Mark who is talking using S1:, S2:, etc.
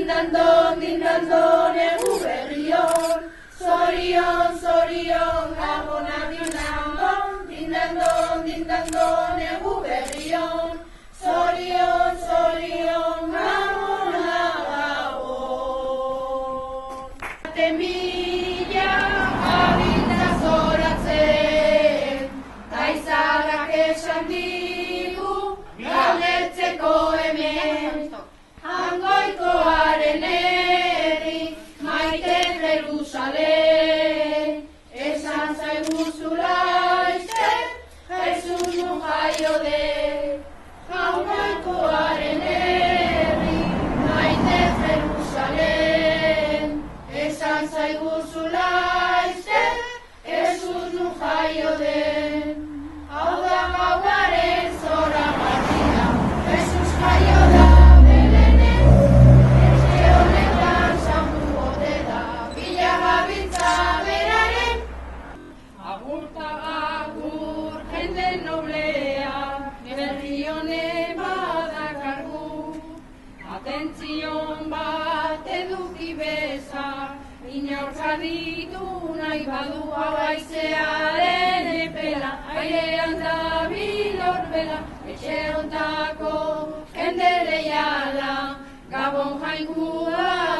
S1: dindandon, egu berrion, zorion, zorion, gabona dindandon, egu berrion, zorion, zorion, gabona gabon. Mila gabiltza zoratzen, taizagak esan digu, galdetzeko hemen, Hangoikoaren herri, maite Jerusalem, esan zaiguzu laizter, Jesus nun jaio den. Hangoikoaren herri, maite Jerusalem, esan zaiguzu laizter, Jesus nun jaio den. Hau da gauaren zoragarria, Jesus jaio da. Agur, jende noblea, berri honen badakargu. Atentzion bat eduki beza, inork aditu nahi badu abaizearen epela, airean dabil horbela, etxe hontako jende leiala, Gabon jaingua